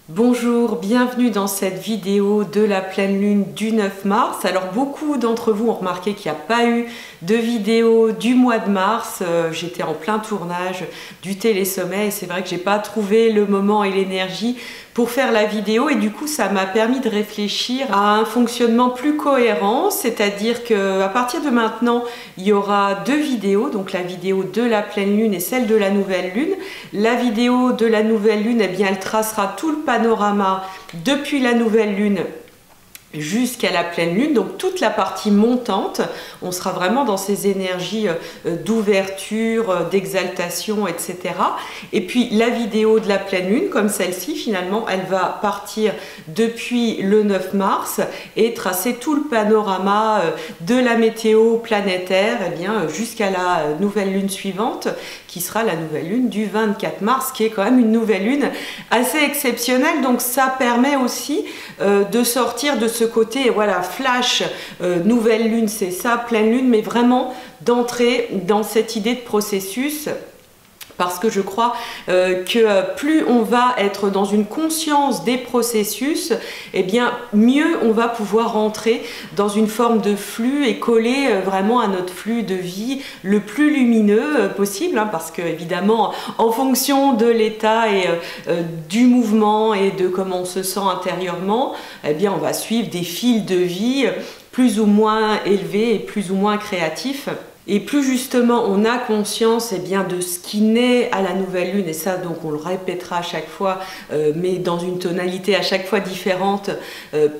Bonjour, bienvenue dans cette vidéo de la pleine lune du 9 mars. Alors beaucoup d'entre vous ont remarqué qu'il n'y a pas eu de vidéo du mois de mars. J'étais en plein tournage du télésommeil et c'est vrai que j'ai pas trouvé le moment et l'énergie pour faire la vidéo et du coup ça m'a permis de réfléchir à un fonctionnement plus cohérent, c'est-à-dire qu'à partir de maintenant il y aura deux vidéos, donc la vidéo de la pleine lune et celle de la nouvelle lune. La vidéo de la nouvelle lune, eh bien, elle tracera tout le panorama depuis la nouvelle lune jusqu'à la pleine lune, donc toute la partie montante. On sera vraiment dans ces énergies d'ouverture, d'exaltation, etc. Et puis la vidéo de la pleine lune, comme celle-ci, finalement, elle va partir depuis le 9 mars et tracer tout le panorama de la météo planétaire jusqu'à la nouvelle lune suivante, qui sera la nouvelle lune du 24 mars, qui est quand même une nouvelle lune assez exceptionnelle. Donc ça permet aussi de sortir de ce côté, voilà, flash, nouvelle lune, c'est ça, pleine lune, mais vraiment d'entrer dans cette idée de processus. Parce que je crois que plus on va être dans une conscience des processus, eh bien mieux on va pouvoir entrer dans une forme de flux et coller vraiment à notre flux de vie le plus lumineux possible, hein, parce que évidemment en fonction de l'état et du mouvement et de comment on se sent intérieurement, eh bien on va suivre des fils de vie plus ou moins élevés et plus ou moins créatifs. Et plus justement on a conscience de ce qui naît à la nouvelle lune, et ça donc on le répétera à chaque fois, mais dans une tonalité à chaque fois différente,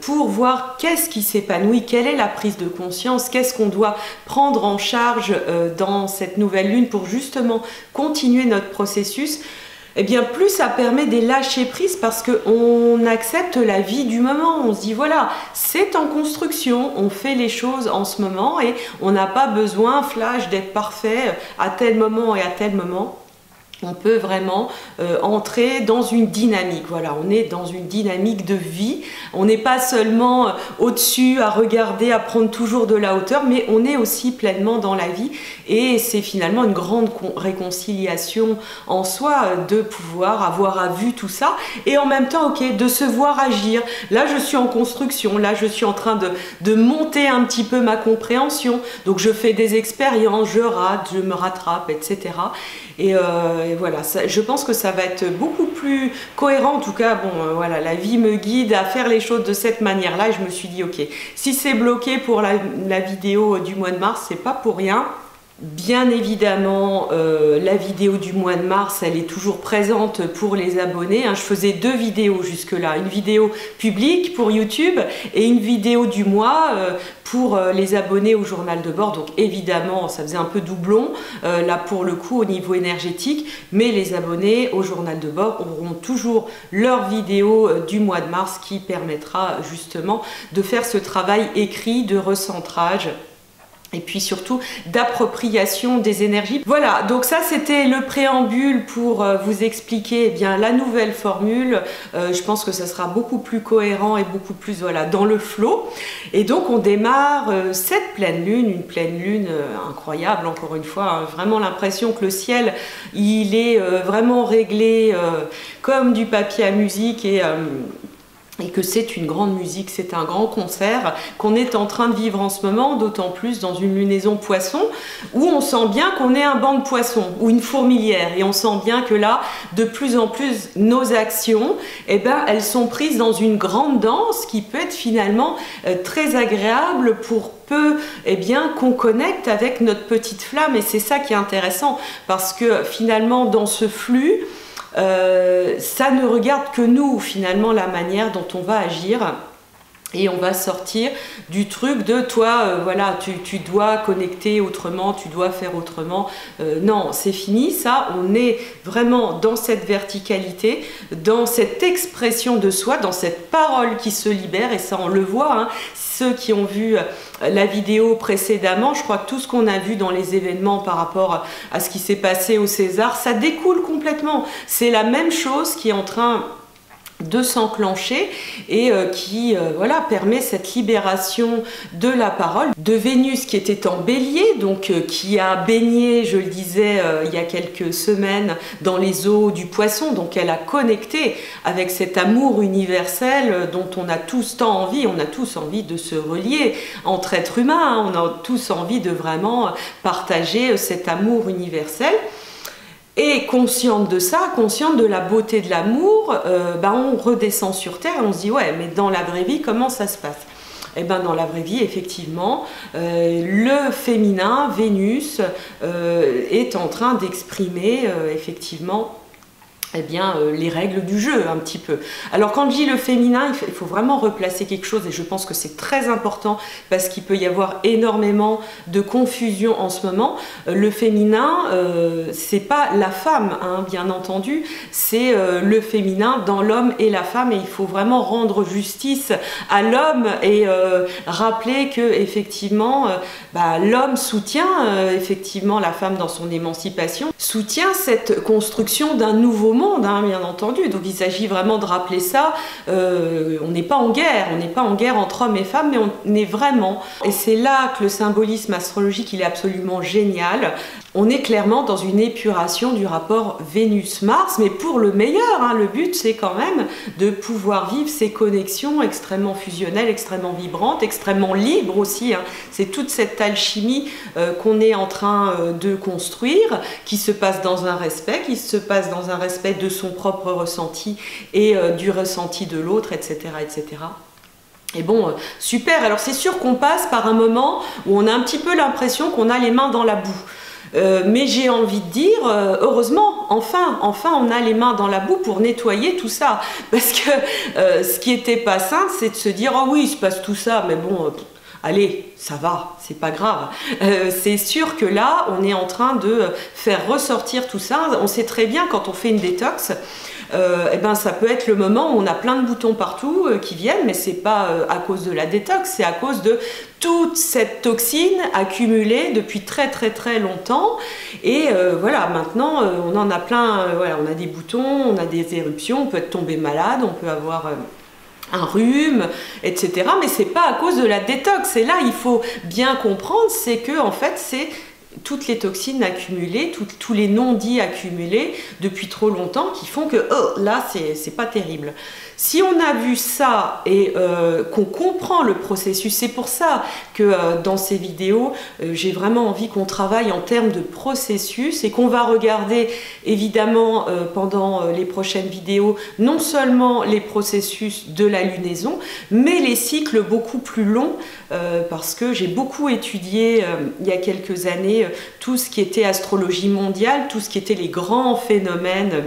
pour voir qu'est-ce qui s'épanouit, quelle est la prise de conscience, qu'est-ce qu'on doit prendre en charge dans cette nouvelle lune pour justement continuer notre processus. Eh bien plus ça permet des lâcher prise parce qu'on accepte la vie du moment. On se dit voilà, c'est en construction, on fait les choses en ce moment et on n'a pas besoin, flash, d'être parfait à tel moment et à tel moment. On peut vraiment entrer dans une dynamique. Voilà, on est dans une dynamique de vie. On n'est pas seulement au-dessus à regarder, à prendre toujours de la hauteur, mais on est aussi pleinement dans la vie. Et c'est finalement une grande réconciliation en soi de pouvoir avoir à vue tout ça. Et en même temps, ok, de se voir agir. Là, je suis en construction. Là, je suis en train de monter un petit peu ma compréhension. Donc, je fais des expériences, je rate, je me rattrape, etc. Et voilà, je pense que ça va être beaucoup plus cohérent. En tout cas, bon, voilà, la vie me guide à faire les choses de cette manière-là. Et je me suis dit, ok, si c'est bloqué pour la vidéo du mois de mars, c'est pas pour rien. Bien évidemment, la vidéo du mois de mars, elle est toujours présente pour les abonnés. Je faisais deux vidéos jusque-là, une vidéo publique pour YouTube et une vidéo du mois pour les abonnés au journal de bord. Donc évidemment, ça faisait un peu doublon là pour le coup au niveau énergétique, mais les abonnés au journal de bord auront toujours leur vidéo du mois de mars qui permettra justement de faire ce travail écrit de recentrage et puis surtout d'appropriation des énergies. Voilà, donc ça c'était le préambule pour vous expliquer la nouvelle formule. Je pense que ça sera beaucoup plus cohérent et beaucoup plus dans le flow. Et donc on démarre cette pleine lune, une pleine lune incroyable encore une fois, vraiment l'impression que le ciel il est vraiment réglé comme du papier à musique et que c'est une grande musique, c'est un grand concert qu'on est en train de vivre en ce moment, d'autant plus dans une lunaison poisson, où on sent bien qu'on est un banc de poissons, ou une fourmilière, et on sent bien que là, de plus en plus, nos actions, elles sont prises dans une grande danse qui peut être finalement très agréable pour peu qu'on connecte avec notre petite flamme, et c'est ça qui est intéressant, parce que finalement, dans ce flux, ça ne regarde que nous finalement la manière dont on va agir et on va sortir du truc de toi voilà tu dois connecter autrement, tu dois faire autrement, non c'est fini ça, on est vraiment dans cette verticalité, dans cette expression de soi, dans cette parole qui se libère et ça on le voit, ceux qui ont vu la vidéo précédemment, je crois que tout ce qu'on a vu dans les événements par rapport à ce qui s'est passé au César, ça découle complètement. C'est la même chose qui est en train de s'enclencher et qui voilà, permet cette libération de la parole. De Vénus qui était en bélier, donc qui a baigné, je le disais il y a quelques semaines, dans les eaux du poisson, donc elle a connecté avec cet amour universel dont on a tous tant envie. On a tous envie de se relier entre êtres humains, hein. On a tous envie de vraiment partager cet amour universel. Et consciente de ça, consciente de la beauté de l'amour, on redescend sur Terre et on se dit ouais, mais dans la vraie vie, comment ça se passe? Et ben dans la vraie vie, effectivement, le féminin, Vénus, est en train d'exprimer effectivement eh bien, les règles du jeu un petit peu. Alors quand je dis le féminin, il faut vraiment replacer quelque chose et je pense que c'est très important parce qu'il peut y avoir énormément de confusion en ce moment. Le féminin, c'est pas la femme, hein, bien entendu, c'est le féminin dans l'homme et la femme et il faut vraiment rendre justice à l'homme et rappeler que effectivement l'homme soutient effectivement la femme dans son émancipation, soutient cette construction d'un nouveau monde, hein, bien entendu. Donc il s'agit vraiment de rappeler ça. On n'est pas en guerre, entre hommes et femmes, mais on est vraiment. Et c'est là que le symbolisme astrologique il est absolument génial. On est clairement dans une épuration du rapport Vénus-Mars, mais pour le meilleur, hein. Le but c'est quand même de pouvoir vivre ces connexions extrêmement fusionnelles, extrêmement vibrantes, extrêmement libres aussi, hein. C'est toute cette alchimie qu'on est en train de construire, qui se passe dans un respect, de son propre ressenti et du ressenti de l'autre, etc., etc. Et bon, super. Alors c'est sûr qu'on passe par un moment où on a un petit peu l'impression qu'on a les mains dans la boue. Mais j'ai envie de dire, heureusement, enfin on a les mains dans la boue pour nettoyer tout ça. Parce que ce qui n'était pas sain, c'est de se dire, oh oui, il se passe tout ça, mais bon, allez, ça va, c'est pas grave. C'est sûr que là, on est en train de faire ressortir tout ça. On sait très bien quand on fait une détox, ça peut être le moment où on a plein de boutons partout qui viennent, mais c'est pas à cause de la détox, c'est à cause de toute cette toxine accumulée depuis très longtemps. Et voilà, maintenant on en a plein, on a des boutons, on a des éruptions, on peut être tombé malade, on peut avoir un rhume, etc. Mais c'est pas à cause de la détox. Et là, il faut bien comprendre, c'est que en fait, c'est toutes les toxines accumulées, tous les non-dits accumulés depuis trop longtemps qui font que là, c'est pas terrible. Si on a vu ça et qu'on comprend le processus, c'est pour ça que dans ces vidéos, j'ai vraiment envie qu'on travaille en termes de processus et qu'on va regarder évidemment pendant les prochaines vidéos non seulement les processus de la lunaison, mais les cycles beaucoup plus longs parce que j'ai beaucoup étudié il y a quelques années tout ce qui était astrologie mondiale, tout ce qui était les grands phénomènes,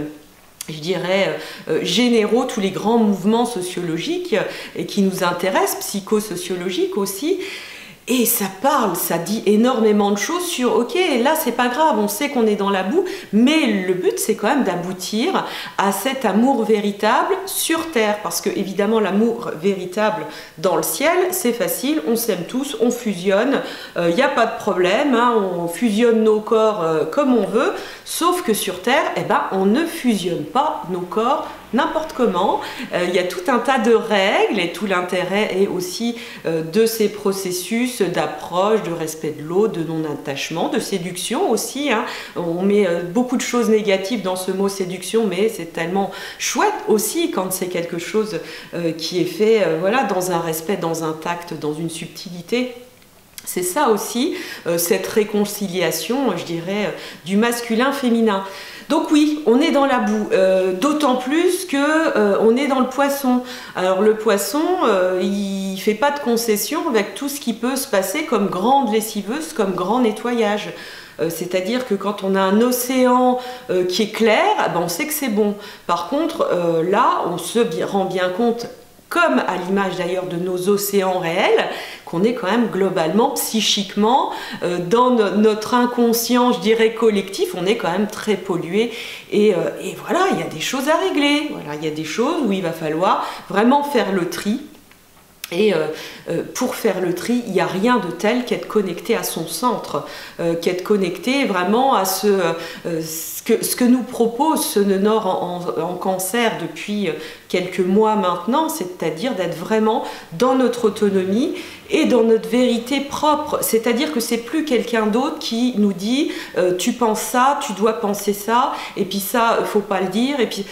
je dirais, généraux, tous les grands mouvements sociologiques et qui nous intéressent, psychosociologiques aussi. Et ça parle, ça dit énormément de choses sur, ok, là c'est pas grave, on sait qu'on est dans la boue, mais le but c'est quand même d'aboutir à cet amour véritable sur Terre, parce que évidemment l'amour véritable dans le ciel, c'est facile, on s'aime tous, on fusionne, il n'y a pas de problème, hein, on fusionne nos corps comme on veut, sauf que sur Terre, on ne fusionne pas nos corps n'importe comment. Il y a tout un tas de règles et tout l'intérêt est aussi de ces processus d'approche, de respect de l'autre, de non-attachement, de séduction aussi, hein. On met beaucoup de choses négatives dans ce mot séduction, mais c'est tellement chouette aussi quand c'est quelque chose qui est fait dans un respect, dans un tact, dans une subtilité. C'est ça aussi, cette réconciliation, je dirais, du masculin-féminin. Donc oui, on est dans la boue, d'autant plus que on est dans le poisson. Alors le poisson, il fait pas de concession avec tout ce qui peut se passer comme grande lessiveuse, comme grand nettoyage. C'est-à-dire que quand on a un océan qui est clair, on sait que c'est bon. Par contre, là, on se rend bien compte, comme à l'image d'ailleurs de nos océans réels, qu'on est quand même globalement, psychiquement, dans notre inconscient, je dirais, collectif, on est quand même très pollué. Et voilà, il y a des choses à régler. Voilà, il y a des choses où il va falloir vraiment faire le tri Et pour faire le tri, il n'y a rien de tel qu'être connecté à son centre, qu'être connecté vraiment à ce que nous propose ce nœud nord en Cancer depuis quelques mois maintenant, c'est-à-dire d'être vraiment dans notre autonomie et dans notre vérité propre. C'est-à-dire que c'est plus quelqu'un d'autre qui nous dit tu penses ça, tu dois penser ça, et puis ça, il ne faut pas le dire, et puis...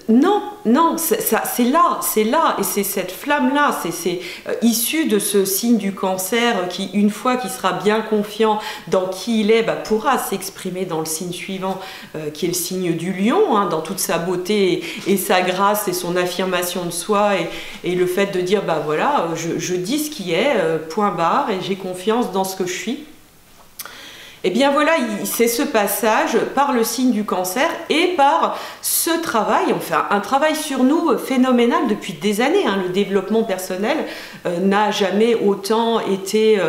Non, non, c'est là, et c'est cette flamme-là, c'est issu de ce signe du Cancer qui, une fois qu'il sera bien confiant dans qui il est, pourra s'exprimer dans le signe suivant, qui est le signe du Lion, hein, dans toute sa beauté et sa grâce et son affirmation de soi, et le fait de dire, voilà, je dis ce qui est, point barre, et j'ai confiance dans ce que je suis. Et bien voilà, c'est ce passage par le signe du Cancer et par ce travail, on fait un travail sur nous phénoménal depuis des années. Hein. Le développement personnel n'a jamais autant été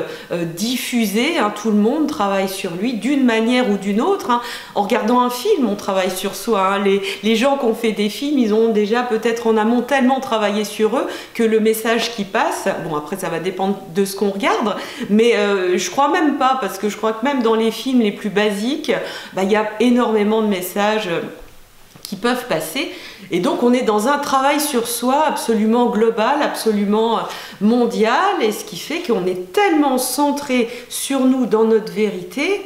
diffusé. Hein. Tout le monde travaille sur lui d'une manière ou d'une autre. Hein. En regardant un film, on travaille sur soi. Hein. Les gens qui ont fait des films, ils ont déjà peut-être en amont tellement travaillé sur eux que le message qui passe, bon après ça va dépendre de ce qu'on regarde, mais je crois même pas, parce que je crois que même dans les films les plus basiques, il y a énormément de messages qui peuvent passer, et donc on est dans un travail sur soi absolument global, absolument mondial, et ce qui fait qu'on est tellement centré sur nous dans notre vérité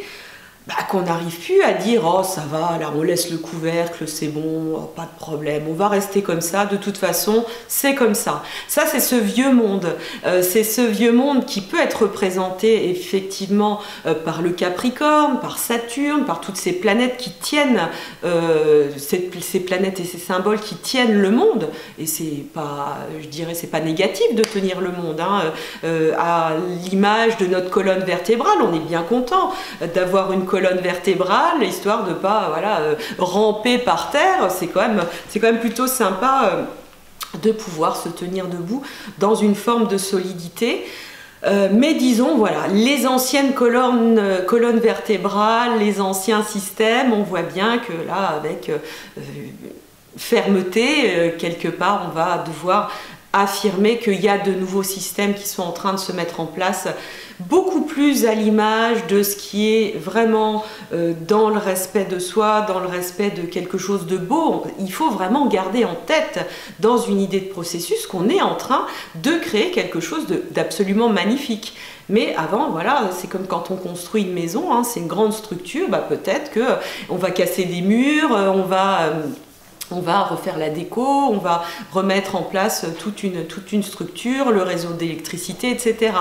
qu'on n'arrive plus à dire oh ça va, là on laisse le couvercle, c'est bon, oh, pas de problème, on va rester comme ça, de toute façon c'est comme ça. Ça c'est ce vieux monde, c'est ce vieux monde qui peut être représenté effectivement par le Capricorne, par Saturne, par toutes ces planètes qui tiennent, ces planètes et ces symboles qui tiennent le monde, et c'est pas, je dirais, c'est pas négatif de tenir le monde, hein. À l'image de notre colonne vertébrale, on est bien content d'avoir une colonne vertébrale, histoire de pas ramper par terre. C'est quand même plutôt sympa de pouvoir se tenir debout dans une forme de solidité. Mais disons, voilà, les anciennes colonnes vertébrales, les anciens systèmes, on voit bien que là, avec fermeté, quelque part, on va devoir affirmer qu'il y a de nouveaux systèmes qui sont en train de se mettre en place, beaucoup plus à l'image de ce qui est vraiment dans le respect de soi, dans le respect de quelque chose de beau. Il faut vraiment garder en tête, dans une idée de processus, qu'on est en train de créer quelque chose d'absolument magnifique. Mais avant, voilà, c'est comme quand on construit une maison, hein, c'est une grande structure, peut-être qu'on va casser des murs, on va refaire la déco, on va remettre en place toute une structure, le réseau d'électricité, etc.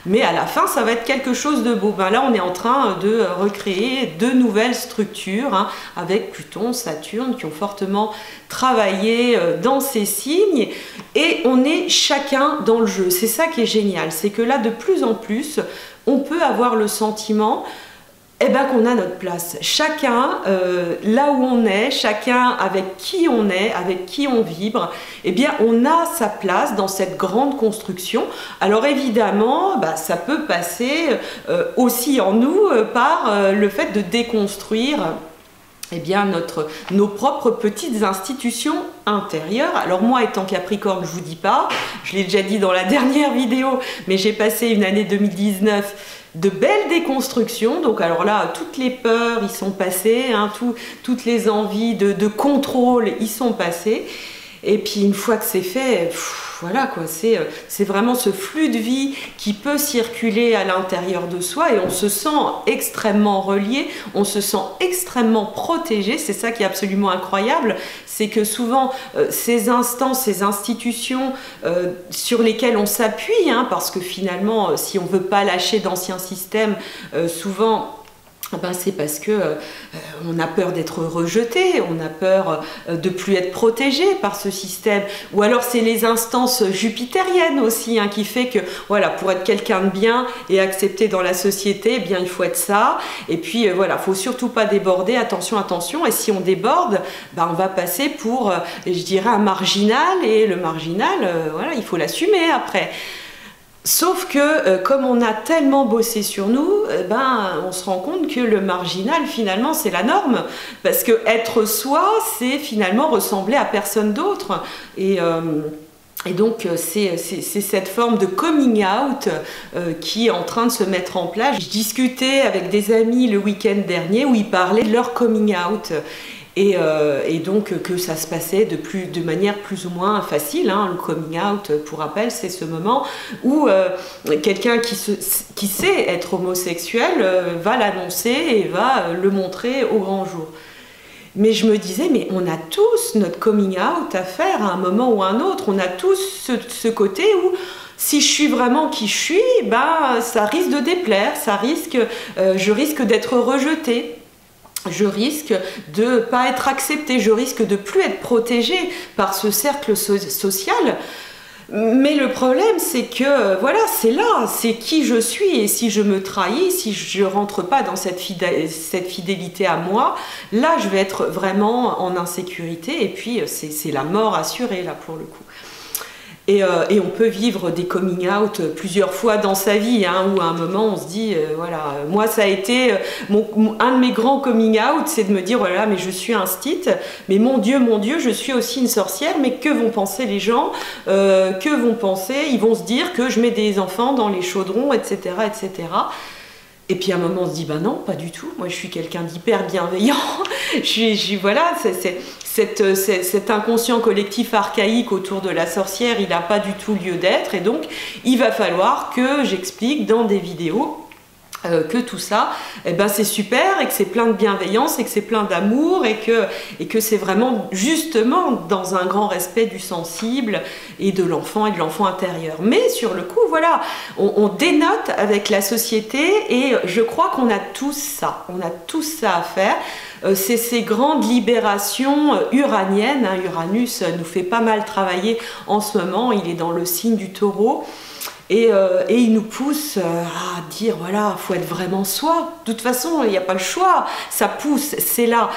Mais à la fin, ça va être quelque chose de beau. Là, on est en train de recréer de nouvelles structures, hein, avec Pluton, Saturne, qui ont fortement travaillé dans ces signes. Et on est chacun dans le jeu. C'est ça qui est génial. C'est que là, de plus en plus, on peut avoir le sentiment qu'on a notre place. Chacun, là où on est, chacun avec qui on est, avec qui on vibre, on a sa place dans cette grande construction. Alors évidemment, ça peut passer aussi en nous par le fait de déconstruire nos propres petites institutions intérieures. Alors moi, étant Capricorne, je vous dis pas, je l'ai déjà dit dans la dernière vidéo, mais j'ai passé une année 2019 de belles déconstructions. Donc alors là, toutes les peurs y sont passées, hein, toutes les envies de contrôle y sont passées. Et puis une fois que c'est fait, voilà quoi, c'est vraiment ce flux de vie qui peut circuler à l'intérieur de soi, et on se sent extrêmement relié, on se sent extrêmement protégé. C'est ça qui est absolument incroyable, c'est que souvent ces instances, ces institutions sur lesquelles on s'appuie, hein, parce que finalement si on ne veut pas lâcher d'anciens systèmes, souvent c'est parce que on a peur d'être rejeté, on a peur de plus être protégé par ce système, ou alors c'est les instances jupitériennes aussi, hein, qui fait que voilà, pour être quelqu'un de bien et accepté dans la société, il faut être ça, et puis voilà, faut surtout pas déborder, attention, et si on déborde, on va passer pour, je dirais, un marginal, et le marginal, voilà, il faut l'assumer après. Sauf que comme on a tellement bossé sur nous, on se rend compte que le marginal finalement c'est la norme, parce que être soi c'est finalement ressembler à personne d'autre, et Et donc c'est cette forme de coming out qui est en train de se mettre en place. Je discutais avec des amis le week-end dernier où ils parlaient de leur coming out. Et donc que ça se passait de manière plus ou moins facile, hein. Le coming out, pour rappel, c'est ce moment où quelqu'un qui sait être homosexuel va l'annoncer et va le montrer au grand jour. Mais je me disais, mais on a tous notre coming out à faire à un moment ou à un autre. On a tous ce côté où, si je suis vraiment qui je suis, ben, ça risque de déplaire, je risque d'être rejetée. Je risque de ne pas être acceptée, je risque de ne plus être protégée par ce cercle social. Mais le problème, c'est que voilà, c'est là, c'est qui je suis, et si je me trahis, si je ne rentre pas dans cette fidélité à moi, là, je vais être vraiment en insécurité, et puis c'est la mort assurée, là, pour le coup. Et on peut vivre des coming out plusieurs fois dans sa vie, hein, où à un moment on se dit, voilà, moi ça a été un de mes grands coming out, c'est de me dire, voilà, mais je suis un stit, mais mon Dieu, je suis aussi une sorcière, mais que vont penser les gens, que vont penser, ils vont se dire que je mets des enfants dans les chaudrons, etc., etc. Et puis à un moment on se dit, ben non, pas du tout, moi je suis quelqu'un d'hyper bienveillant, voilà, cet inconscient collectif archaïque autour de la sorcière, il n'a pas du tout lieu d'être, et donc il va falloir que j'explique dans des vidéos que tout ça, eh ben, c'est super, et que c'est plein de bienveillance, et que c'est plein d'amour, et que c'est vraiment justement dans un grand respect du sensible et de l'enfant intérieur. Mais sur le coup, voilà, on dénote avec la société, et je crois qu'on a tous ça, à faire. C'est ces grandes libérations uraniennes, hein. Uranus nous fait pas mal travailler en ce moment, il est dans le signe du Taureau. Et il nous pousse à dire, voilà, il faut être vraiment soi. De toute façon, il n'y a pas le choix. Ça pousse, c'est là.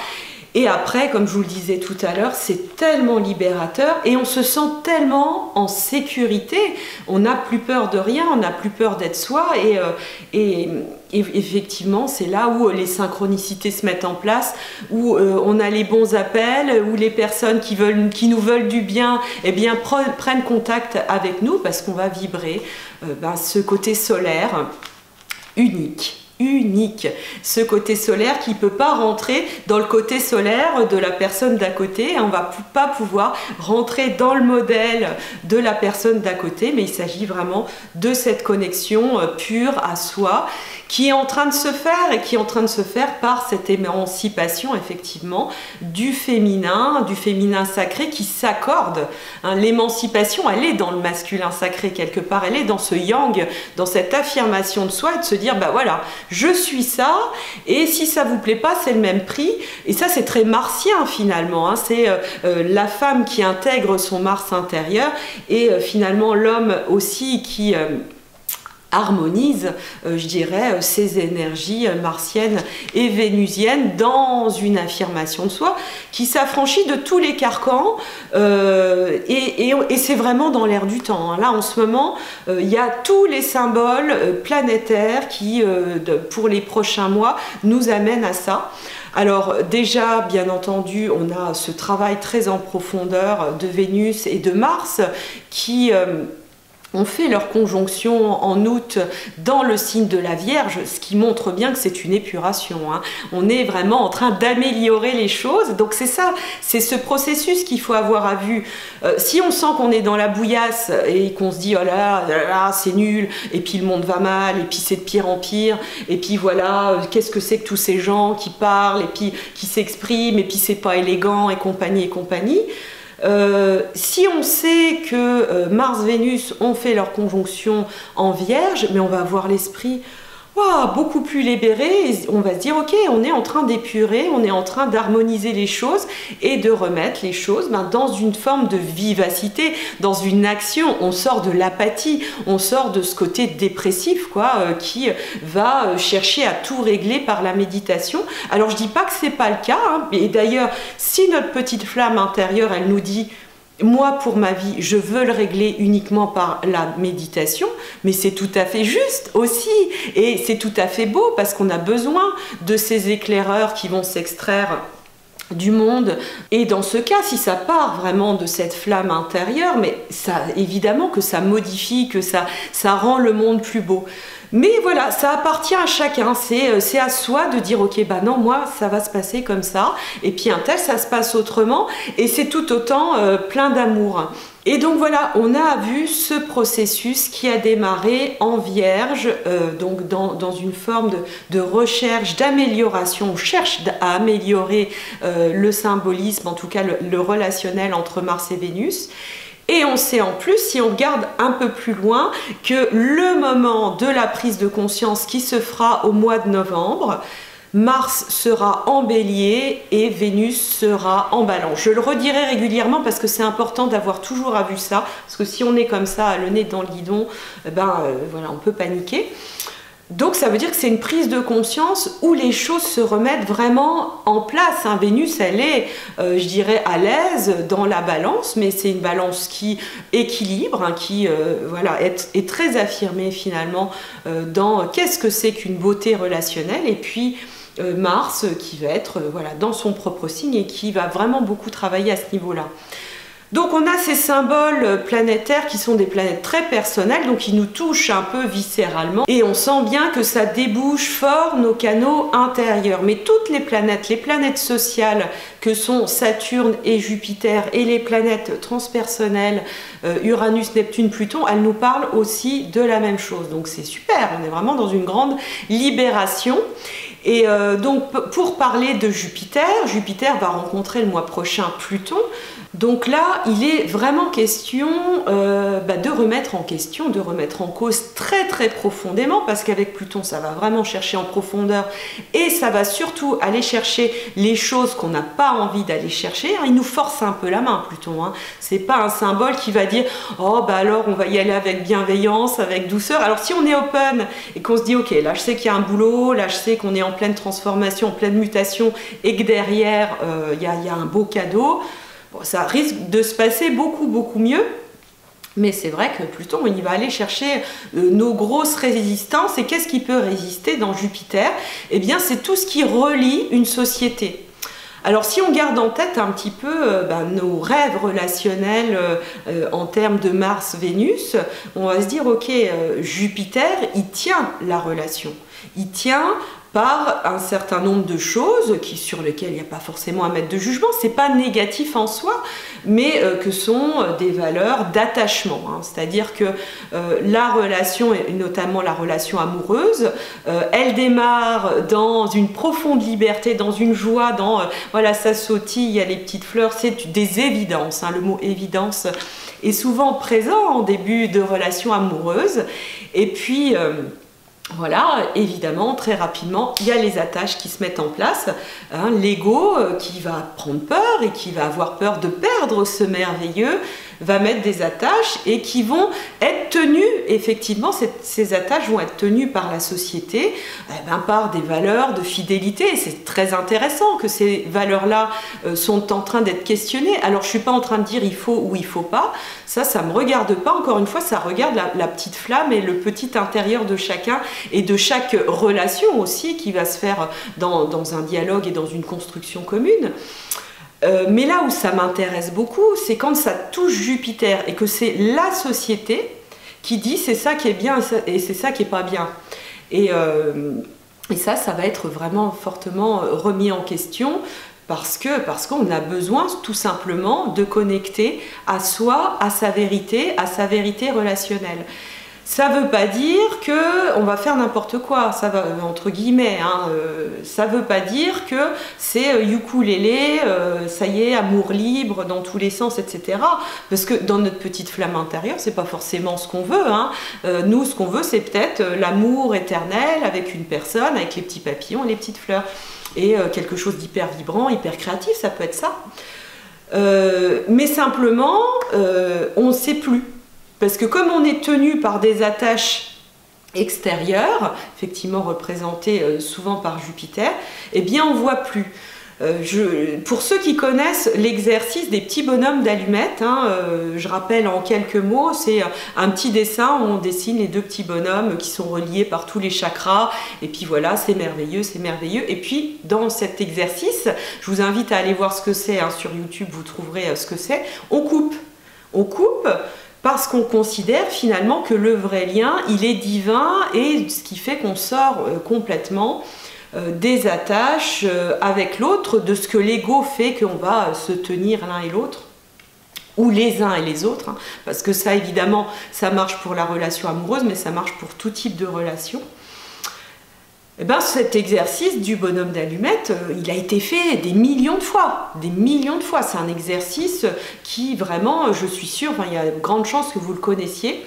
Et après, comme je vous le disais tout à l'heure, c'est tellement libérateur et on se sent tellement en sécurité. On n'a plus peur de rien, on n'a plus peur d'être soi. Et effectivement, c'est là où les synchronicités se mettent en place, où on a les bons appels, où les personnes qui nous veulent du bien, eh bien, prennent contact avec nous parce qu'on va vibrer ce côté solaire unique. Ce côté solaire qui ne peut pas rentrer dans le côté solaire de la personne d'à côté. On ne va pas pouvoir rentrer dans le modèle de la personne d'à côté, mais il s'agit vraiment de cette connexion pure à soi qui est en train de se faire, et qui est en train de se faire par cette émancipation effectivement du féminin sacré qui s'accorde. Hein, l'émancipation, elle est dans le masculin sacré quelque part, elle est dans ce yang, dans cette affirmation de soi et de se dire, bah voilà, je suis ça, et si ça vous plaît pas, c'est le même prix. Et ça, c'est très martien finalement, hein. C'est la femme qui intègre son Mars intérieur, et finalement l'homme aussi qui harmonise, je dirais, ces énergies martiennes et vénusiennes dans une affirmation de soi qui s'affranchit de tous les carcans, et c'est vraiment dans l'air du temps, hein. Là, en ce moment, il y a tous les symboles planétaires qui, pour les prochains mois, nous amènent à ça. Alors déjà, bien entendu, on a ce travail très en profondeur de Vénus et de Mars qui ont fait leur conjonction en août dans le signe de la Vierge, ce qui montre bien que c'est une épuration, hein. On est vraiment en train d'améliorer les choses, donc c'est ça, c'est ce processus qu'il faut avoir à vue. Si on sent qu'on est dans la bouillasse et qu'on se dit oh là là, c'est nul, et puis le monde va mal, et puis c'est de pire en pire, et puis voilà, qu'est-ce que c'est que tous ces gens qui parlent, et puis qui s'expriment, et puis c'est pas élégant, et compagnie, et compagnie. Si on sait que Mars-Vénus ont fait leur conjonction en Vierge, mais on va avoir l'esprit beaucoup plus libéré, et on va se dire ok, on est en train d'épurer, on est en train d'harmoniser les choses et de remettre les choses dans une forme de vivacité, dans une action. On sort de l'apathie, on sort de ce côté dépressif qui va chercher à tout régler par la méditation. Alors je dis pas que c'est pas le cas, hein, et d'ailleurs si notre petite flamme intérieure elle nous dit moi, pour ma vie, je veux le régler uniquement par la méditation, mais c'est tout à fait juste aussi, et c'est tout à fait beau parce qu'on a besoin de ces éclaireurs qui vont s'extraire du monde. Et dans ce cas, si ça part vraiment de cette flamme intérieure, mais ça, évidemment que ça modifie, que ça rend le monde plus beau. Mais voilà, ça appartient à chacun, c'est à soi de dire ok, bah non, moi ça va se passer comme ça, et puis un tel ça se passe autrement, et c'est tout autant plein d'amour. Et donc voilà, on a vu ce processus qui a démarré en Vierge, donc dans une forme de recherche, d'amélioration. On cherche à améliorer le symbolisme, en tout cas le relationnel entre Mars et Vénus. Et on sait en plus, si on regarde un peu plus loin, que le moment de la prise de conscience qui se fera au mois de novembre, Mars sera en Bélier et Vénus sera en Balance. Je le redirai régulièrement parce que c'est important d'avoir toujours à vue ça, parce que si on est comme ça, le nez dans le guidon, voilà, on peut paniquer. Donc ça veut dire que c'est une prise de conscience où les choses se remettent vraiment en place. Hein. Vénus, elle est, je dirais, à l'aise dans la balance, mais c'est une balance qui équilibre, hein, qui voilà, est très affirmée finalement dans qu'est-ce que c'est qu'une beauté relationnelle. Et puis Mars qui va être voilà, dans son propre signe et qui va vraiment beaucoup travailler à ce niveau-là. Donc on a ces symboles planétaires qui sont des planètes très personnelles, donc qui nous touchent un peu viscéralement. Et on sent bien que ça débouche fort nos canaux intérieurs. Mais toutes les planètes sociales que sont Saturne et Jupiter, et les planètes transpersonnelles, Uranus, Neptune, Pluton, elles nous parlent aussi de la même chose. Donc c'est super, on est vraiment dans une grande libération. Et donc pour parler de Jupiter, Jupiter va rencontrer le mois prochain Pluton. Donc là, il est vraiment question de remettre en question, de remettre en cause très très profondément, parce qu'avec Pluton, ça va vraiment chercher en profondeur et ça va surtout aller chercher les choses qu'on n'a pas envie d'aller chercher. Il nous force un peu la main, Pluton. Hein. C'est pas un symbole qui va dire « Oh, bah alors on va y aller avec bienveillance, avec douceur ». Alors si on est open et qu'on se dit « Ok, là je sais qu'il y a un boulot, là je sais qu'on est en pleine transformation, en pleine mutation et que derrière il y a un beau cadeau », bon, ça risque de se passer beaucoup mieux, mais c'est vrai que Pluton, il va aller chercher nos grosses résistances. Et qu'est-ce qui peut résister dans Jupiter? Eh bien, c'est tout ce qui relie une société. Alors si on garde en tête un petit peu nos rêves relationnels en termes de Mars-Vénus, on va se dire, ok, Jupiter, il tient la relation. Il tient par un certain nombre de choses sur lesquelles il n'y a pas forcément à mettre de jugement, c'est pas négatif en soi, mais que sont des valeurs d'attachement. Hein. C'est-à-dire que la relation, et notamment la relation amoureuse, elle démarre dans une profonde liberté, dans une joie, dans voilà, ça sautille, il y a les petites fleurs, c'est des évidences. Hein. Le mot évidence est souvent présent en début de relation amoureuse. Et puis voilà, évidemment, très rapidement, il y a les attaches qui se mettent en place. Hein, l'ego qui va prendre peur et qui va avoir peur de perdre ce merveilleux va mettre des attaches et qui vont être tenues, effectivement, ces attaches vont être tenues par la société, par des valeurs de fidélité. Et c'est très intéressant que ces valeurs-là sont en train d'être questionnées. Alors, je ne suis pas en train de dire il faut ou il ne faut pas. Ça ne me regarde pas. Encore une fois, ça regarde la petite flamme et le petit intérieur de chacun et de chaque relation aussi qui va se faire dans un dialogue et dans une construction commune. Mais là où ça m'intéresse beaucoup, c'est quand ça touche Jupiter et que c'est la société qui dit c'est ça qui est bien et c'est ça qui est pas bien. Et ça va être vraiment fortement remis en question parce qu'on a besoin tout simplement de connecter à soi, à sa vérité relationnelle. Ça ne veut pas dire qu'on va faire n'importe quoi, ça va, entre guillemets, hein, ça ne veut pas dire que c'est ukulélé, ça y est, amour libre dans tous les sens, etc. Parce que dans notre petite flamme intérieure, c'est pas forcément ce qu'on veut. Hein. Nous, ce qu'on veut, c'est peut-être l'amour éternel avec une personne, avec les petits papillons et les petites fleurs. Et quelque chose d'hyper vibrant, hyper créatif, ça peut être ça. Mais simplement, on ne sait plus. Parce que comme on est tenu par des attaches extérieures, effectivement représentées souvent par Jupiter, eh bien on ne voit plus. Pour ceux qui connaissent l'exercice des petits bonhommes d'allumettes, je rappelle en quelques mots, c'est un petit dessin où on dessine les deux petits bonhommes qui sont reliés par tous les chakras, et puis voilà, c'est merveilleux, c'est merveilleux. Et puis dans cet exercice, je vous invite à aller voir ce que c'est, sur YouTube, vous trouverez ce que c'est. On coupe parce qu'on considère finalement que le vrai lien, il est divin, et ce qui fait qu'on sort complètement des attaches avec l'autre, de ce que l'ego fait qu'on va se tenir l'un et l'autre, ou les uns et les autres, parce que ça évidemment ça marche pour la relation amoureuse, mais ça marche pour tout type de relation. Et bien, cet exercice du bonhomme d'allumette, il a été fait des millions de fois, c'est un exercice qui vraiment, je suis sûre, il y a de grandes chances que vous le connaissiez.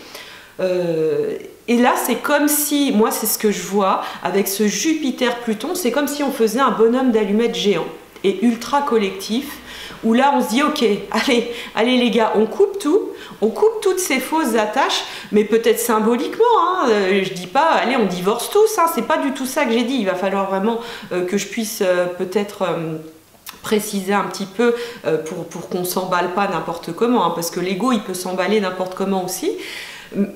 Et là, c'est comme si, moi c'est ce que je vois, avec ce Jupiter-Pluton, c'est comme si on faisait un bonhomme d'allumette géant et ultra collectif, où là on se dit ok, allez les gars, on coupe tout, on coupe toutes ces fausses attaches, mais peut-être symboliquement, je dis pas allez on divorce tous, c'est pas du tout ça que j'ai dit, il va falloir vraiment que je puisse peut-être préciser un petit peu pour qu'on s'emballe pas n'importe comment, parce que l'ego il peut s'emballer n'importe comment aussi,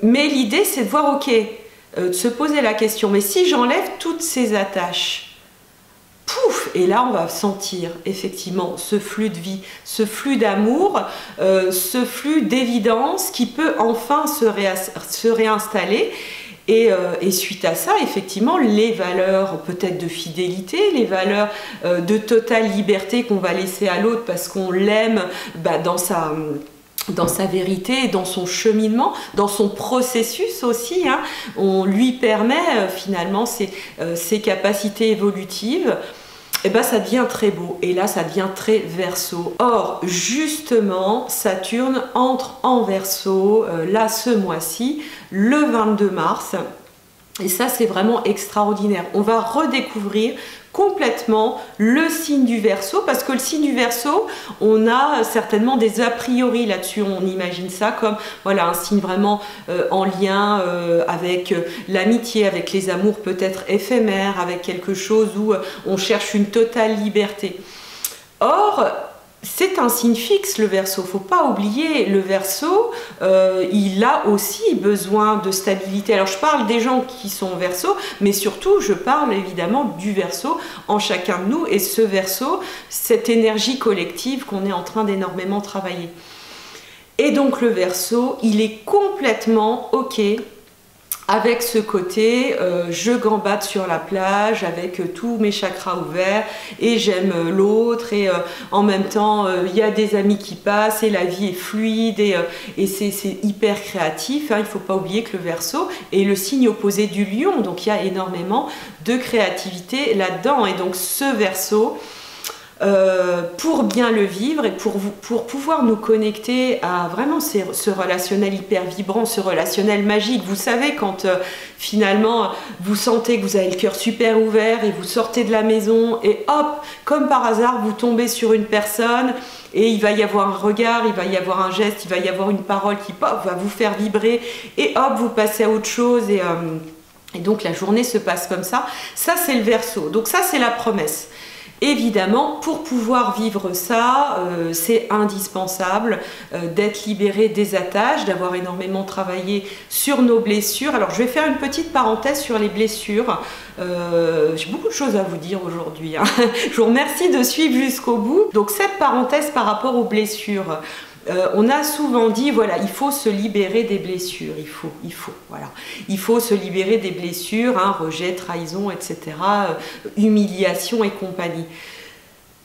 mais l'idée c'est de voir ok, de se poser la question, mais si j'enlève toutes ces attaches, pouf, et là on va sentir effectivement ce flux de vie, ce flux d'amour, ce flux d'évidence qui peut enfin se réinstaller. Et suite à ça, effectivement, les valeurs peut-être de fidélité, les valeurs de totale liberté qu'on va laisser à l'autre parce qu'on l'aime dans sa vérité, dans son cheminement, dans son processus aussi, on lui permet finalement ses capacités évolutives, et ça devient très beau, et là ça devient très Verseau. Or justement Saturne entre en Verseau là ce mois-ci, le 22 mars, et ça c'est vraiment extraordinaire. On va redécouvrir complètement le signe du Verseau, parce que le signe du Verseau, on a certainement des a priori là-dessus, on imagine ça comme voilà un signe vraiment en lien avec l'amitié, avec les amours peut-être éphémères, avec quelque chose où on cherche une totale liberté. Or c'est un signe fixe le Verseau, faut pas oublier, le Verseau il a aussi besoin de stabilité. Alors je parle des gens qui sont Verseau, mais surtout je parle évidemment du Verseau en chacun de nous, et ce Verseau, cette énergie collective qu'on est en train d'énormément travailler. Et donc le Verseau, il est complètement ok avec ce côté, je gambade sur la plage avec tous mes chakras ouverts et j'aime l'autre, et en même temps il y a des amis qui passent et la vie est fluide, et c'est hyper créatif. Il ne faut pas oublier que le Verseau est le signe opposé du Lion, donc il y a énormément de créativité là-dedans. Et donc ce Verseau, pour bien le vivre et pour pouvoir nous connecter à vraiment ce relationnel hyper vibrant, ce relationnel magique. Vous savez, quand finalement vous sentez que vous avez le cœur super ouvert et vous sortez de la maison et hop, comme par hasard, vous tombez sur une personne et il va y avoir un regard, il va y avoir un geste, il va y avoir une parole qui pop, va vous faire vibrer, et hop, vous passez à autre chose, et donc la journée se passe comme ça. Ça c'est le Verseau, donc ça c'est la promesse. Évidemment, pour pouvoir vivre ça, c'est indispensable d'être libéré des attaches, d'avoir énormément travaillé sur nos blessures. Alors, je vais faire une petite parenthèse sur les blessures. J'ai beaucoup de choses à vous dire aujourd'hui. Je vous remercie de suivre jusqu'au bout. Donc, cette parenthèse par rapport aux blessures. On a souvent dit, voilà, il faut se libérer des blessures, il faut se libérer des blessures, rejet, trahison, etc., humiliation et compagnie.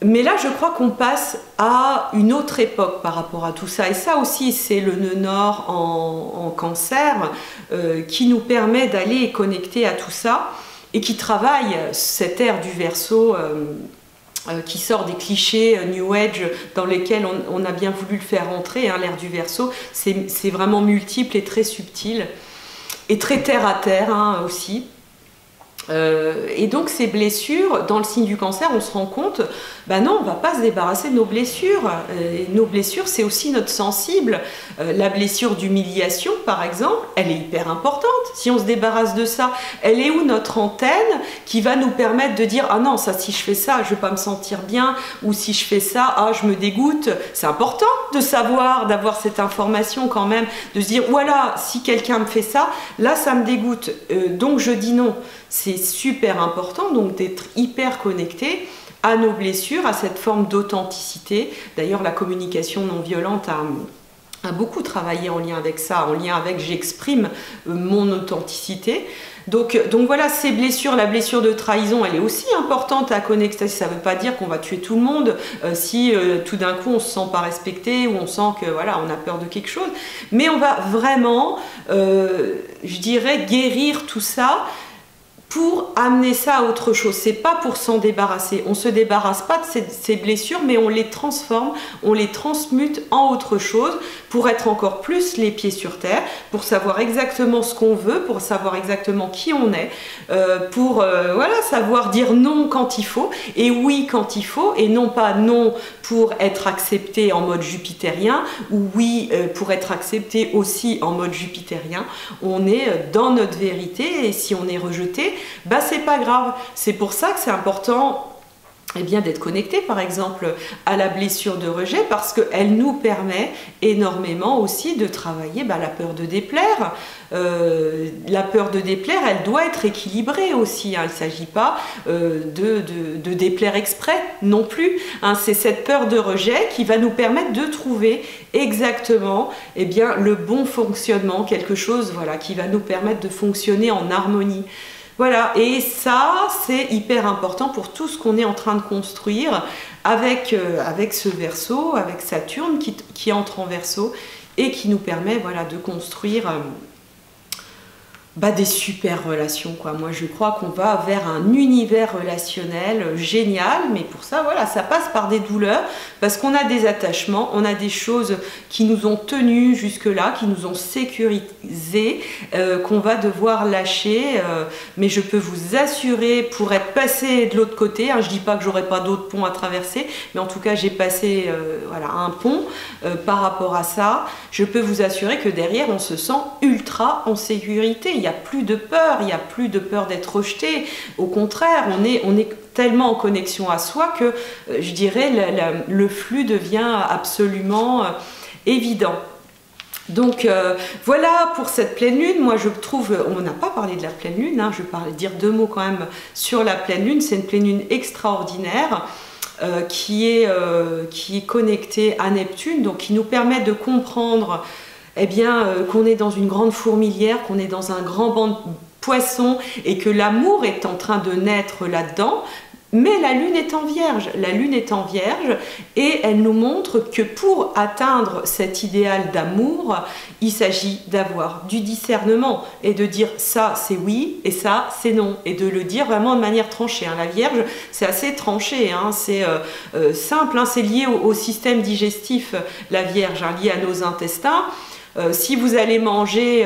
Mais là, je crois qu'on passe à une autre époque par rapport à tout ça. Et ça aussi, c'est le nœud nord en Cancer qui nous permet d'aller connecter à tout ça et qui travaille cette ère du Verseau qui sort des clichés New Age dans lesquels on a bien voulu le faire entrer, l'ère du Verseau. C'est vraiment multiple et très subtil, et très terre à terre aussi. Et donc ces blessures, dans le signe du cancer, on se rend compte, ben non, on ne va pas se débarrasser de nos blessures. Et nos blessures, c'est aussi notre sensible. La blessure d'humiliation, par exemple, elle est hyper importante. Si on se débarrasse de ça, elle est où notre antenne qui va nous permettre de dire « Ah non, ça, si je fais ça, je ne vais pas me sentir bien. » Ou si je fais ça, ah, je me dégoûte. C'est important de savoir, d'avoir cette information quand même, de se dire « Voilà, si quelqu'un me fait ça, là, ça me dégoûte. Donc je dis non. » C'est super important donc d'être hyper connecté à nos blessures, à cette forme d'authenticité. D'ailleurs, la communication non violente a beaucoup travaillé en lien avec ça, en lien avec j'exprime mon authenticité. Donc voilà, ces blessures, la blessure de trahison, elle est aussi importante à connecter. Ça ne veut pas dire qu'on va tuer tout le monde si tout d'un coup on se sent pas respecté ou on sent que voilà, on a peur de quelque chose. Mais on va vraiment, je dirais, guérir tout ça pour amener ça à autre chose. C'est pas pour s'en débarrasser. On se débarrasse pas de ces blessures, mais on les transforme, on les transmute en autre chose pour être encore plus les pieds sur terre, pour savoir exactement ce qu'on veut, pour savoir exactement qui on est, pour voilà, savoir dire non quand il faut et oui quand il faut, et non pas non pour être accepté en mode jupitérien ou oui pour être accepté aussi en mode jupitérien. On est dans notre vérité et si on est rejeté, bah c'est pas grave. C'est pour ça que c'est important d'être connecté par exemple à la blessure de rejet parce qu'elle nous permet énormément aussi de travailler la peur de déplaire. La peur de déplaire, elle doit être équilibrée aussi. Hein. Il ne s'agit pas de déplaire exprès non plus. Hein. C'est cette peur de rejet qui va nous permettre de trouver exactement le bon fonctionnement, quelque chose voilà, qui va nous permettre de fonctionner en harmonie. Voilà, et ça, c'est hyper important pour tout ce qu'on est en train de construire avec ce Verseau, avec Saturne qui entre en Verseau et qui nous permet voilà, de construire des super relations, quoi. Moi, je crois qu'on va vers un univers relationnel génial, mais pour ça, voilà, ça passe par des douleurs, parce qu'on a des attachements, on a des choses qui nous ont tenus jusque-là, qui nous ont sécurisés, qu'on va devoir lâcher, mais je peux vous assurer, pour être passé de l'autre côté, hein, je dis pas que j'aurai pas d'autres ponts à traverser, mais en tout cas, j'ai passé voilà, un pont par rapport à ça, je peux vous assurer que derrière, on se sent ultra en sécurité. Il n'y a plus de peur, il n'y a plus de peur d'être rejeté. Au contraire, on est tellement en connexion à soi que, je dirais, le flux devient absolument évident. Donc voilà pour cette pleine lune. Moi je trouve, on n'a pas parlé de la pleine lune, hein, je vais dire deux mots quand même sur la pleine lune. C'est une pleine lune extraordinaire. Qui est connectée à Neptune, donc qui nous permet de comprendre qu'on est dans une grande fourmilière, qu'on est dans un grand banc de poissons et que l'amour est en train de naître là-dedans. Mais la lune est en vierge, et elle nous montre que pour atteindre cet idéal d'amour, il s'agit d'avoir du discernement et de dire ça c'est oui et ça c'est non, et de le dire vraiment de manière tranchée. Hein. La vierge c'est assez tranché, hein. C'est simple, hein. C'est lié au système digestif, la vierge, hein, lié à nos intestins. Si vous allez manger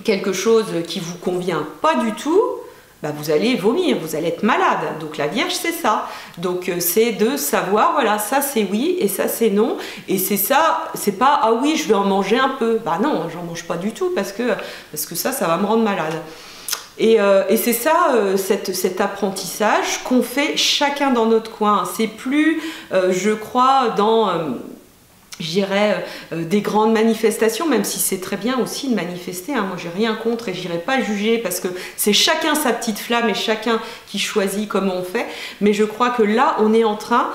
quelque chose qui ne vous convient pas du tout, vous allez vomir, vous allez être malade. Donc la Vierge, c'est ça. Donc c'est de savoir, voilà, ça c'est oui et ça c'est non. Et c'est ça, c'est pas ah oui, je vais en manger un peu. Bah non, j'en mange pas du tout parce que ça va me rendre malade. Et c'est ça, cet apprentissage qu'on fait chacun dans notre coin. C'est plus, je crois, dans je dirais, des grandes manifestations, même si c'est très bien aussi de manifester, hein. Moi j'ai rien contre et j'irai pas juger parce que c'est chacun sa petite flamme et chacun qui choisit comment on fait, mais je crois que là on est en train,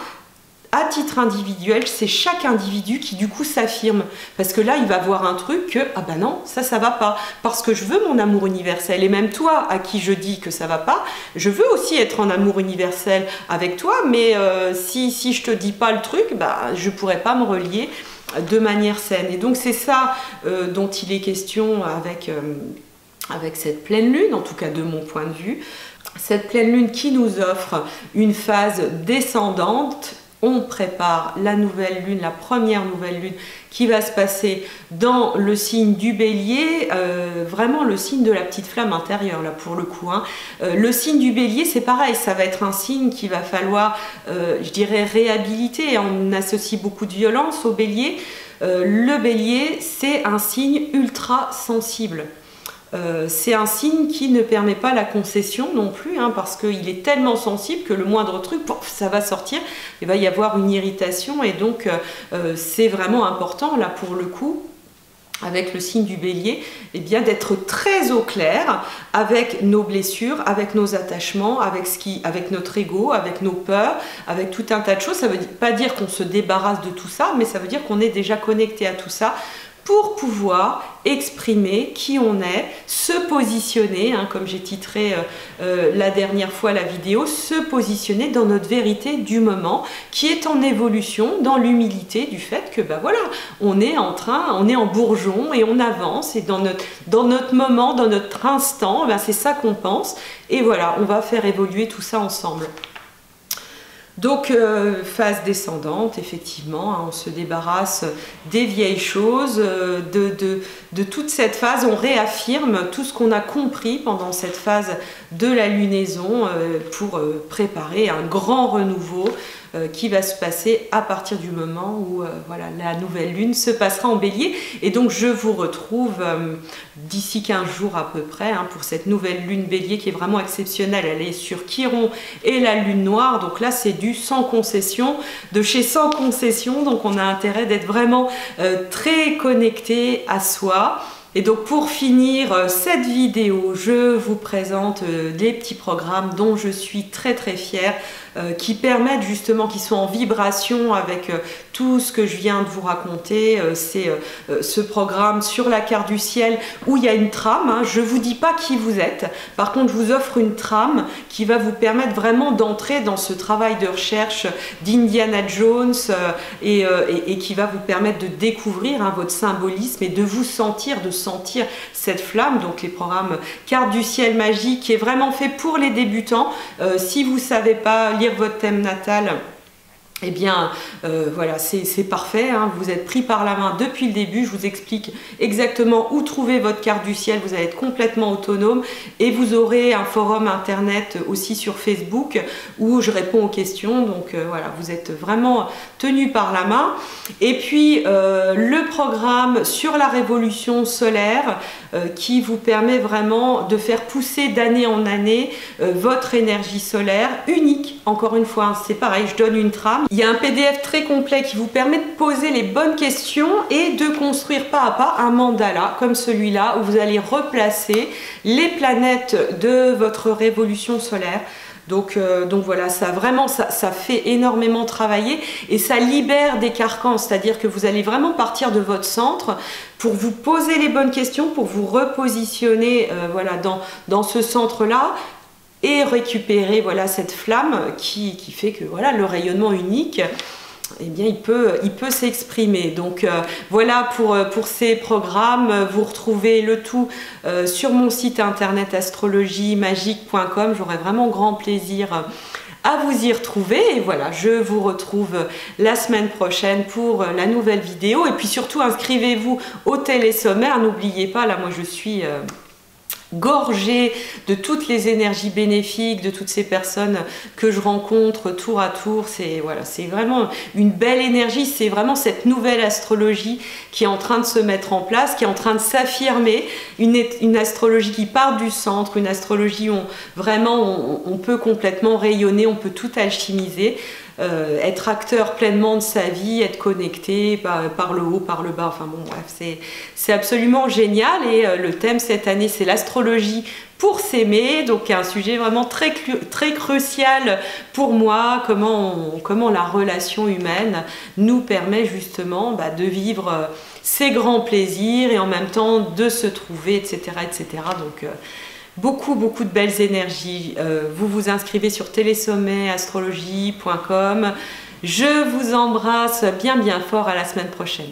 à titre individuel, c'est chaque individu qui du coup s'affirme, parce que là il va voir un truc que ah ben non, ça va pas, parce que je veux mon amour universel, et même toi à qui je dis que ça va pas, je veux aussi être en amour universel avec toi, mais si je te dis pas le truc, je pourrais pas me relier de manière saine. Et donc c'est ça dont il est question avec cette pleine lune, en tout cas de mon point de vue, cette pleine lune qui nous offre une phase descendante on prépare la nouvelle lune, la première nouvelle lune qui va se passer dans le signe du Bélier, vraiment le signe de la petite flamme intérieure là pour le coup. Hein. Le signe du Bélier, c'est pareil, ça va être un signe qu'il va falloir, je dirais, réhabiliter. On associe beaucoup de violence au Bélier. Le Bélier, c'est un signe ultra sensible. C'est un signe qui ne permet pas la concession non plus, hein, parce qu'il est tellement sensible que le moindre truc, ça va sortir, il va y avoir une irritation, et donc c'est vraiment important là pour le coup, avec le signe du Bélier, eh bien d'être très au clair avec nos blessures, avec nos attachements, avec notre ego, avec nos peurs, avec tout un tas de choses. Ça ne veut pas dire qu'on se débarrasse de tout ça, mais ça veut dire qu'on est déjà connecté à tout ça pour pouvoir exprimer qui on est, se positionner, hein, comme j'ai titré la dernière fois la vidéo, se positionner dans notre vérité du moment, qui est en évolution, dans l'humilité du fait que ben voilà, on est en bourgeon et on avance, et dans notre moment, dans notre instant, ben c'est ça qu'on pense, et voilà, on va faire évoluer tout ça ensemble. Donc, phase descendante, effectivement, hein, on se débarrasse des vieilles choses, de toute cette phase, on réaffirme tout ce qu'on a compris pendant cette phase de la lunaison pour préparer un grand renouveau qui va se passer à partir du moment où voilà, la nouvelle lune se passera en Bélier. Et donc je vous retrouve d'ici 15 jours à peu près hein, pour cette nouvelle lune Bélier qui est vraiment exceptionnelle. Elle est sur Chiron et la lune noire, donc là c'est du sans concession, de chez sans concession, donc on a intérêt d'être vraiment très connecté à soi. Et donc pour finir cette vidéo, je vous présente des petits programmes dont je suis très fière, qui permettent justement, qui sont en vibration avec tout ce que je viens de vous raconter. C'est ce programme sur la carte du ciel où il y a une trame, hein. Je ne vous dis pas qui vous êtes, par contre je vous offre une trame qui va vous permettre vraiment d'entrer dans ce travail de recherche d'Indiana Jones et qui va vous permettre de découvrir hein, votre symbolisme et de vous sentir cette flamme. Donc les programmes carte du ciel magique qui est vraiment fait pour les débutants. Si vous ne savez pas lire votre thème natal, eh bien voilà, c'est parfait, hein. Vous êtes pris par la main depuis le début, je vous explique exactement où trouver votre carte du ciel, vous allez être complètement autonome, et vous aurez un forum internet aussi sur Facebook où je réponds aux questions, donc voilà, vous êtes vraiment tenu par la main. Et puis le programme sur la révolution solaire qui vous permet vraiment de faire pousser d'année en année votre énergie solaire unique, encore une fois, hein, c'est pareil, je donne une trame. Il y a un PDF très complet qui vous permet de poser les bonnes questions et de construire pas à pas un mandala comme celui-là où vous allez replacer les planètes de votre révolution solaire. Donc voilà, ça vraiment, ça fait énormément travailler et ça libère des carcans, c'est-à-dire que vous allez vraiment partir de votre centre pour vous poser les bonnes questions, pour vous repositionner voilà, dans ce centre-là, et récupérer voilà, cette flamme qui fait que voilà, le rayonnement unique, eh bien, il peut s'exprimer. Donc voilà pour ces programmes. Vous retrouvez le tout sur mon site internet astrologiemagique.com. J'aurai vraiment grand plaisir à vous y retrouver. Et voilà, je vous retrouve la semaine prochaine pour la nouvelle vidéo. Et puis surtout, inscrivez-vous au télésommaire. N'oubliez pas, là moi je suis gorgée de toutes les énergies bénéfiques, de toutes ces personnes que je rencontre tour à tour. C'est voilà, c'est vraiment une belle énergie, c'est vraiment cette nouvelle astrologie qui est en train de se mettre en place, qui est en train de s'affirmer, une astrologie qui part du centre, une astrologie où on peut complètement rayonner, on peut tout alchimiser. Être acteur pleinement de sa vie, être connecté par le haut, par le bas, enfin bon bref, c'est absolument génial. Et le thème cette année c'est l'astrologie pour s'aimer, donc un sujet vraiment très crucial pour moi, comment la relation humaine nous permet justement de vivre ses grands plaisirs et en même temps de se trouver, etc. etc. Donc beaucoup de belles énergies. Vous vous inscrivez sur télésommairastrologie.com. Je vous embrasse bien fort, à la semaine prochaine.